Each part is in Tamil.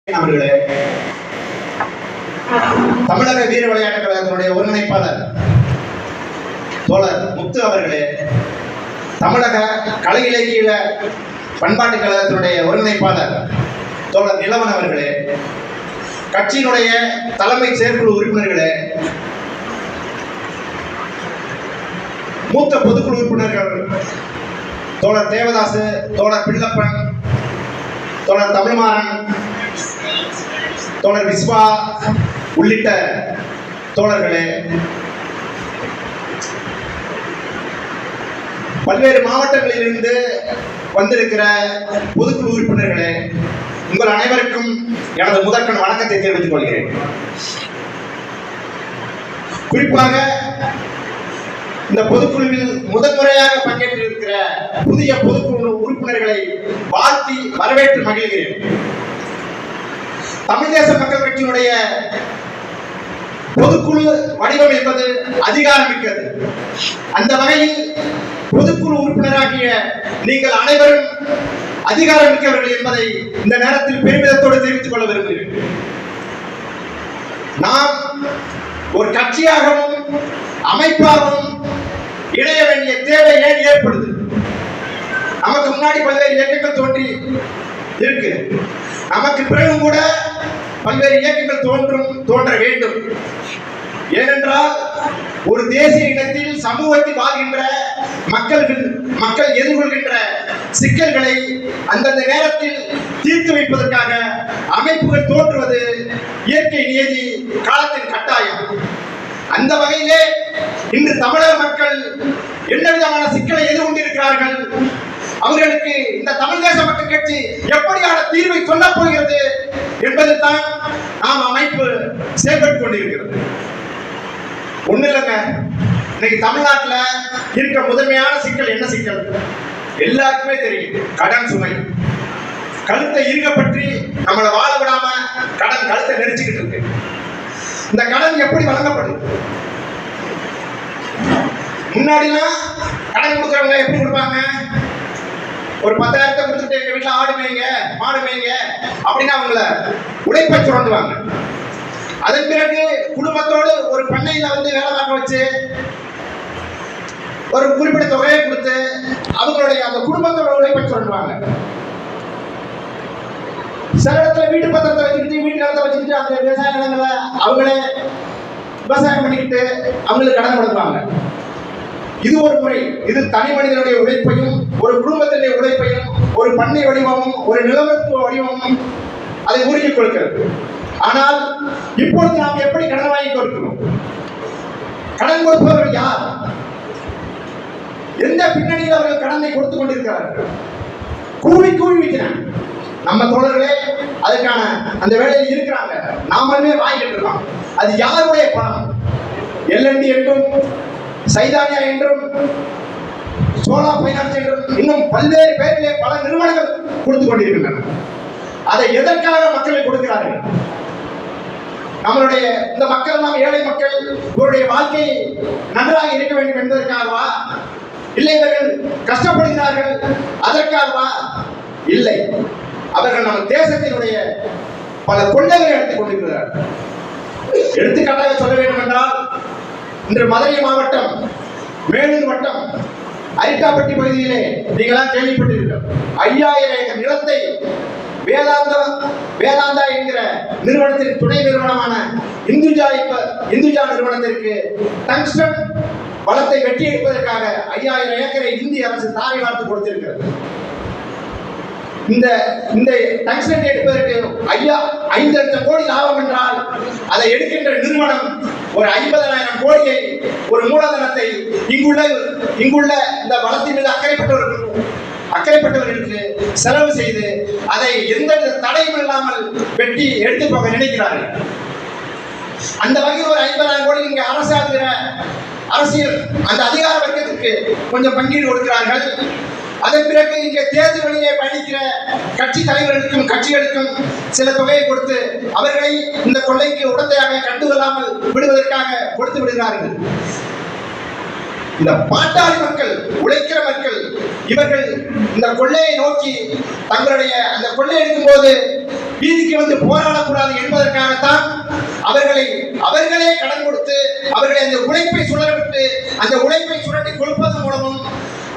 அவர்களே, தமிழக வீர விளையாட்டுக் கழகத்தினுடைய ஒருங்கிணைப்பாளர் தோழர் முத்து அவர்களே, தமிழக கலை இலக்கிய பண்பாட்டுக் கழகத்தினுடைய ஒருங்கிணைப்பாளர் தோழர் நிலவன் அவர்களே, கட்சியினுடைய தலைமை செயற்குழு உறுப்பினர்களே, மூத்த பொதுக்குழு உறுப்பினர்கள் தோழர் தேவதாசு, தோழர் பிள்ளப்பன், தோழர் தமிழ்மாறன், தோழர் விஸ்வா உள்ளிட்ட தோழர்களே, பல்வேறு மாவட்டங்களிலிருந்து வந்திருக்கிற பொதுக்குழு உறுப்பினர்களே, உங்கள் அனைவருக்கும் எனது முதற்கண் வணக்கத்தை தெரிவித்துக் கொள்கிறேன். குறிப்பாக இந்த பொதுக்குழுவில் முதன்முறையாக பங்கேற்றிருக்கிற புதிய பொதுக்குழு உறுப்பினர்களை வாழ்த்தி வரவேற்று மகிழ்கிறேன். தமிழ் தேச மக்கள் கட்சியினுடைய பொதுக்குழு வடிவம் என்பது அதிகாரமிக்கது. அந்த வகையில் பொதுக்குழு உறுப்பினராகிய நீங்கள் அனைவரும் அதிகாரமிக்கவர்கள் என்பதை இந்த நேரத்தில் பெருமிதத்தோடு தெரிவித்துக் கொள்ள விரும்புகிறேன். நாம் ஒரு கட்சியாகவும் அமைப்பாகவும் இணைய வேண்டிய தேவை ஏன் ஏற்படுது? நமக்கு முன்னாடி பல்வேறு இயக்கங்கள் தோன்றி இருக்கு. நமக்கு பிறகும் கூட பல்வேறு இயக்கங்கள் தோன்ற வேண்டும். ஏனென்றால் ஒரு தேசிய இனத்தில் சமூகத்தில் வாழ்கின்ற மக்கள் எதிர்கொள்கின்ற சிக்கல்களை அந்தந்த நேரத்தில் தீர்த்து வைப்பதற்காக அமைப்புகள் தோன்றுவது இயற்கை நியதி, காலத்தின் கட்டாயம். அந்த வகையிலே இன்று தமிழக மக்கள் என்ன விதமான சிக்கலை எதிர்கொண்டிருக்கிறார்கள், அவர்களுக்கு இந்த தமிழ் தேச மக்கள் கட்சி எப்படியான தீர்வை சொல்லப் போகிறது என்பதில் தான் நாம் அமைப்பு செயல்பட்டுக் கொண்டிருக்கிறது. ஒண்ணு இல்லைங்க, இன்னைக்கு தமிழ்நாட்டில் இருக்க முதன்மையான சிக்கல் என்ன சிக்கல்? எல்லாருக்குமே தெரியும், கடன் சுமை. கழுத்தை இருக்க பற்றி நம்மளை வாழ விடாம கடன் கழுத்தை நெரிச்சுக்கிட்டு இருக்கு. இந்த கடன் எப்படி வழங்கப்படுது? முன்னாடிலாம் கடன் கொடுக்குறவங்க எப்படி கொடுப்பாங்க? ஒரு 10,000 கொடுத்துட்டு எங்க வீட்டுல ஆடு மேய்ங்க, மாடு மேய்ங்க அப்படின்னு அவங்கள உழைப்பை சுரண்டுவாங்க. அதன் பிறகு குடும்பத்தோடு ஒரு பண்ணையில வேலை பார்க்க வச்சு ஒரு குறிப்பிட்ட தொகையை கொடுத்து அவங்களுடைய அந்த குடும்பத்தோட உழைப்பை சுரண்டுவாங்க. சில இடத்துல வீட்டு பத்திரத்தை வச்சுக்கிட்டு, வீட்டு நிலத்தை வச்சுக்கிட்டு அந்த விவசாய நிலங்களை அவங்களே விவசாயம் பண்ணிக்கிட்டு அவங்களுக்கு கடன் கொடுக்குறாங்க. இது ஒரு முறை. இது தனி மனிதனுடைய உழைப்பையும், ஒரு குடும்பத்தினுடைய உழைப்பையும், ஒரு பண்ணை வடிவமும், ஒரு நிலமத்துவ வடிவமும் அதை உறுதிக் கொடுக்கிறது. ஆனால் இப்பொழுது நாம் எப்படி கடன் வாங்கி கொடுக்கிறோம்? கடன் கொடுப்பவர்கள் யார்? எந்த பின்னணியில் அவர்கள் கடனை கொடுத்துக் கொண்டிருக்கிறார்கள்? கூவி வைக்கிறாங்க. நம்ம தோழர்களே அதுக்கான அந்த வேலையில் இருக்கிறாங்க. நாமளுமே வாங்கிட்டு இருக்கோம். அது யாருடைய பணம்? எல்என்டி என்றும், சைதானியா என்றும், சோலா பைனான்ஸ் என்றும் இன்னும் பல்வேறு பேரிலே பல நிறுவனங்கள் கொடுத்து கொண்டிருக்கின்றன. அதை எதற்காக மக்களுக்கு கொடுக்கிறார்கள்? நம்மளுடைய இந்த மக்கள் எல்லாம் ஏழை மக்கள், இவருடைய வாழ்க்கை நன்றாக இருக்க வேண்டும் என்பதற்காகவா? இல்லை இவர்கள் கஷ்டப்படுகிறார்கள் அதற்காகவா? இல்லை, அவர்கள் நம்ம தேசத்தினுடைய பல கொள்ளைகளை எடுத்துக் கொண்டிருக்கிறார்கள். எடுத்துக்காட்டாக சொல்ல வேண்டும் என்றால், இன்று மதுரை மாவட்டம் மேலூர் வட்டம் அரிட்டாப்பட்டி பகுதியிலே நீங்களாம் கேள்விப்பட்டிருக்கிறோம். 5000 ஏக்கர் நிலத்தை வேதாந்தா என்கிற நிறுவனத்தின் துணை நிறுவனமான இந்துஜா நிறுவனத்திற்கு டங்ஸ்டன் வளத்தை வெட்டி எடுப்பதற்காக 5000 ஏக்கரை இந்திய அரசு தாரை வார்த்து கொடுத்திருக்கிறது. இந்த டங்ஸ்டன் எடுப்பதற்கு 5 லட்சம் கோடி லாபம் என்றால், அதை எடுக்கின்ற நிறுவனம் ஒரு 50,000 கோடியை, ஒரு மூலதனத்தை இங்குள்ள இந்த வளத்தின் மீது அக்கறைப்பட்டவர்களுக்கு செலவு செய்து அதை எந்த தடையும் இல்லாமல் வெட்டி எடுத்து போக நினைக்கிறார்கள். அந்த வகையில் ஒரு 50,000 கோடி இங்கே அரசியல் அந்த அதிகார வர்க்கத்திற்கு கொஞ்சம் பங்கீடு கொடுக்கிறார்கள். அதன் பிறகு இங்கே தேர்தல் வழியை பயணிக்கிற கட்சி தலைவர்களுக்கும் கட்சிகளுக்கும் சில தொகையை கொடுத்து அவர்களை இந்த கொள்ளைக்கு உடந்தையாக கண்டுகொள்ளாமல் விடுவதற்காக கொடுத்து விடுகிறார்கள். இந்த பாட்டாளி மக்கள், உழைக்கிற மக்கள், இவர்கள் இந்த கொள்ளையை நோக்கி தங்களுடைய அந்த கொள்ளை எடுக்கும் போது வீதிக்கு வந்து போராடக்கூடாது என்பதற்காகத்தான் அவர்களே கடன் கொடுத்து அவர்களை அந்த உழைப்பை சுழற்விட்டு அந்த உழைப்பை சுரண்டி கொடுப்பதன் மூலமும்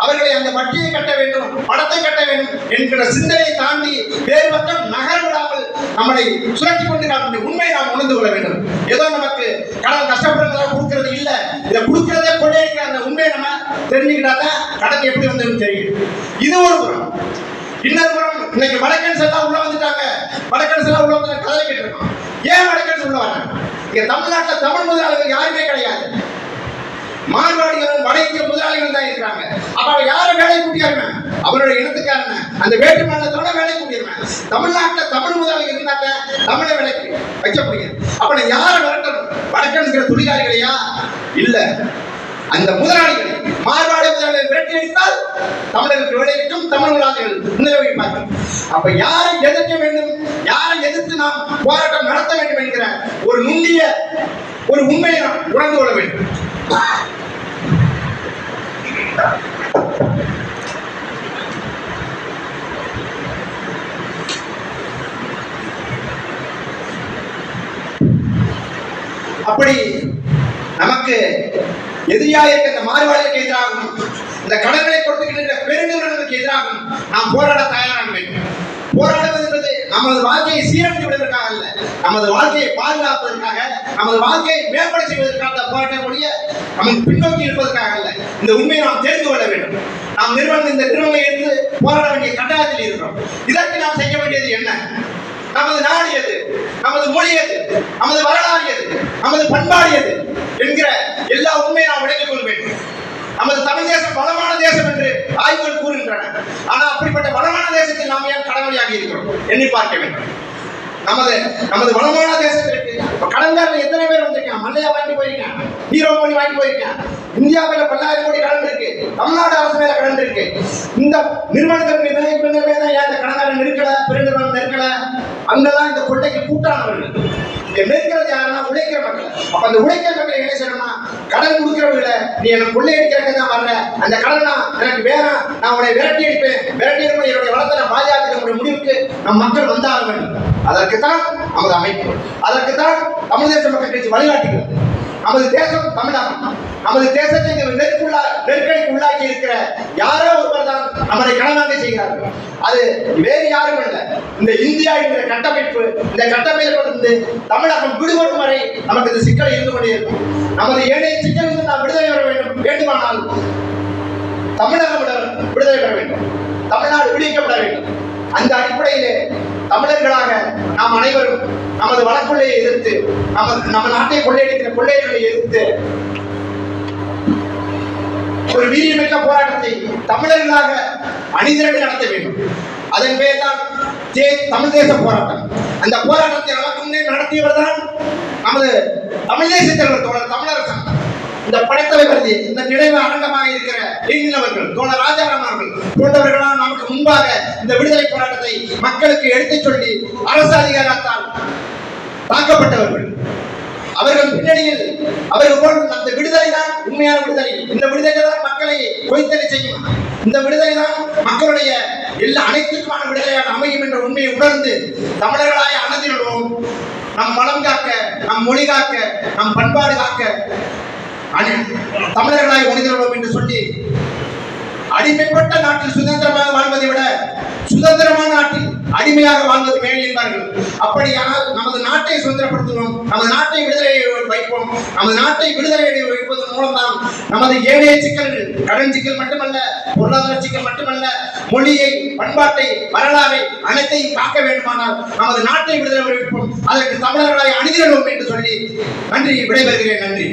அவர்களை அந்த வட்டியை கட்ட வேண்டும், பணத்தை கட்ட வேண்டும் என்கிற சிந்தனையை தாண்டி வேறு பக்கம் நகர விடாமல் நம்மளை சுரட்டி கொண்டு உண்மையை நாம் உணர்ந்து கொள்ள வேண்டும். ஏதோ நமக்கு கடன் கஷ்டப்படுறதா கொடுக்கிறது இல்ல, இதை கொடுக்கிறதே கொள்ளையடிக்கிற அந்த உண்மையை நம்ம தெரிஞ்சுக்கிட்டாதான் கடன் எப்படி வந்ததுன்னு தெரியும். இது ஒரு புறம். இன்னொரு புறம், இன்னைக்கு வடக்கன்ஸ் எல்லாம் உள்ள வந்துட்டாங்க, வடக்கன்ஸ் எல்லாம் உள்ள வந்து கதை கேட்டு இருக்கோம். ஏன் வடக்கன்ஸ் உள்ள வராங்க? இங்க தமிழ்நாட்டில் தமிழ் முதலாளிகள் யாருமே கிடையாது, மார்வாடிகளும் வட இந்திய முதலாளிகள் தான் இருக்கிறாங்க. அப்ப யார வேலை கூட்டியாருமே அவருடைய இனத்துக்காரன அந்த வேட்டு மாநிலத்தோட வேலை கூட்டியாருமே. தமிழ்நாட்டில் தமிழ் முதலாளிகள் இருந்தாக்க தமிழை வேலைக்கு வைக்க முடியும். அப்ப யார விரட்டணும்? வடக்கன்கிற தொழிலாளிகளையா? இல்ல, அந்த முதலாளிகள் மார்வாடி முதலாளிகள் விரட்டி அடித்தால் தமிழர்களுக்கு வேலை கிட்டும், தமிழ் முதலாளிகள் முன்னிலைப்பார்கள். அப்ப யாரை எதிர்க்க வேண்டும், யாரை எதிர்த்து நாம் போராட்டம் நடத்த வேண்டும் என்கிற ஒரு நுண்ணிய ஒரு உண்மையை நாம் உணர்ந்து கொள்ள வேண்டும். அப்படி நமக்கு எதிரியாக இருக்க இந்த மாறுபாடுகளுக்கு எதிராகும், இந்த கடன்களை கொடுத்துக்கிட்டு பெருநிறுவனங்களுக்கு எதிராகும் நாம் போராட தயாராக வேண்டும். போராடுவது என்பது நமது வாழ்க்கையை சீரழித்து விடுவதற்காக அல்ல, நமது வாழ்க்கையை பாதுகாப்பதற்காக, நமது வாழ்க்கையை மேம்பட செய்வதற்காக போராட்டக்கூடிய நமக்கு பின்னோக்கி இருப்பதற்காக அல்ல. இந்த உண்மையை நாம் தெரிந்து கொள்ள வேண்டும். நாம் இந்த நிறுவனம் இருந்து போராட வேண்டிய கட்டாயத்தில் இருக்கிறோம். இதற்கு நாம் செய்ய வேண்டியது என்ன? நமது நாடு எது, நமது மொழி எது, நமது வரலாறு எது, நமது பண்பாடு எது என்கிற எல்லா உண்மையை நாம் விளங்கிக் கொள்ள வேண்டும். நமது தமிழ் தேசம் வளமான தேசம் என்று ஆய்வுகள் கூறுகின்றன. ஆனால் அப்படிப்பட்ட வளமான தேசத்தில் நாம் ஏன் கடமையாக இருக்கிறோம் எண்ணி பார்க்க வேண்டும். நமது வளமான தேசத்திற்கு கடன்காரர்கள் எத்தனை பேர் வந்திருக்காங்க? மல்லையா வாங்கி போயிருக்காங்க, ஹீரோ மோடி வாங்கி போயிருக்காங்க. இந்தியாவில் 10,000 கோடி கடன் இருக்கு, தமிழ்நாடு அரசு மேல கடன் இருக்கு. இந்த நிறுவனங்கள் ஏன் கடன்காரன் நெருக்கல, பெருநிறுவனம் நெருக்கல? அங்கெல்லாம் இந்த கொள்ளைக்கு கூட்டானவர்கள். நெருக்கிறது யாருன்னா உழைக்கிற மக்கள். அப்ப அந்த உழைக்கிற மக்கள் என்ன செய்யணும்னா, கடன் கொடுக்கிறவங்கள நீ எனக்கு கொள்ளையடிக்கிறக்க தான் வர்ற, அந்த கடனா எனக்கு வேணாம், நான் உன்னை விரட்டி அடிப்பேன், விரட்டி அடிப்பேன், என்னுடைய வளத்தை நான் பாதுகாக்கிற முடிவுக்கு நம் மக்கள் வந்தாக வேண்டும். அதற்குத்தான் நமது அமைப்பு, அதற்குத்தான் தமிழ் தேச மக்கள் கட்சி வழிகாட்டுகிறது. நமது தேசம் தமிழகம், நமது தேசத்தை நெருக்கடிக்கு உள்ளாக்கி இருக்கிற யாரோ ஒருவர் தான் நம்மளை கடனாக செய்கிறார்கள். அது வேறு யாரும் இல்லை, இந்த இந்தியா என்கிற கட்டமைப்பு. இந்த கட்டமைப்பிலிருந்து தமிழகம் விடுபடும் வரை நமக்கு இந்த சிக்கல் இருந்து கொண்டே இருக்கும். நமது ஏனைய சிக்கலிருந்து நாம் விடுதலை பெற வேண்டுமானால் தமிழகம் விடுதலை பெற வேண்டும், தமிழ்நாடு விடுவிக்கப்பட வேண்டும். அந்த அடிப்படையிலே தமிழர்களாக நாம் அனைவரும் நமது வனக்கொள்ளையை எதிர்த்து, நம்ம நாட்டை கொள்ளையடிக்கிற கொள்ளையர்களை எதிர்த்து ஒரு வீரியமிக்க போராட்டத்தை தமிழர்களாக அணிதிரண்டு நடத்த வேண்டும். அதன் பேர் தான் தமிழ் தேச போராட்டம். அந்த போராட்டத்தை நமக்கு முன்னே நடத்தியவர் தான் நமது தமிழ் தேச தலைவர் தோழர் தமிழரசன். இந்த படைத்தலைவர், இந்த நினைவு அரங்கமாக இருக்கிற அவர்கள், தோழர் ராஜாராம் அவர்கள் போன்றவர்களால் நமக்கு முன்பாக இந்த விடுதலை போராட்டத்தை மக்களுக்கு எடுத்துச் சொல்லி அரசு அதிகாரத்தால் தாக்கப்பட்டவர்கள். அவர்கள் பின்னணியில் அவர்கள் போல் அந்த விடுதலை தான் உண்மையான விடுதலை. இந்த விடுதலை தான் மக்களை கொய்த்தலை செய்யும். இந்த விடுதலை தான் மக்களுடைய அனைத்துக்குமான விடுதலையாக அமையும் என்ற உண்மையை உணர்ந்து தமிழர்களாய் அணந்திடுவோம். நம் மனம் காக்க, நம் மொழி காக்க, நம் பண்பாடு காக்க தமிழர்களாய் உணர்ந்திடுவோம் என்று சொல்லி, அடிமைப்பட்ட நாட்டில் சுதந்திரமாக வாழ்வதை விட சுதந்திரமான நாட்டில் அடிமையாக வாழ்வது மேல் என்பார்கள். அப்படியானால் நமது நாட்டை சுதந்திரப்படுத்துவோம், நமது நாட்டை விடுதலை வைப்போம். நமது நாட்டை விடுதலை வைப்பதன் மூலம்தான் நமது ஏழைய சிக்கல்கள், கடன் சிக்கல் மட்டுமல்ல, பொருளாதார சிக்கல் மட்டுமல்ல, மொழியை, பண்பாட்டை, வரலாறை அனைத்தையும் காக்க வேண்டுமானால் நமது நாட்டை விடுதலை வைப்போம். அதற்கு தமிழர்களாய் அணிதிடுவோம் என்று சொல்லி நன்றி, விடைபெறுகிறேன். நன்றி.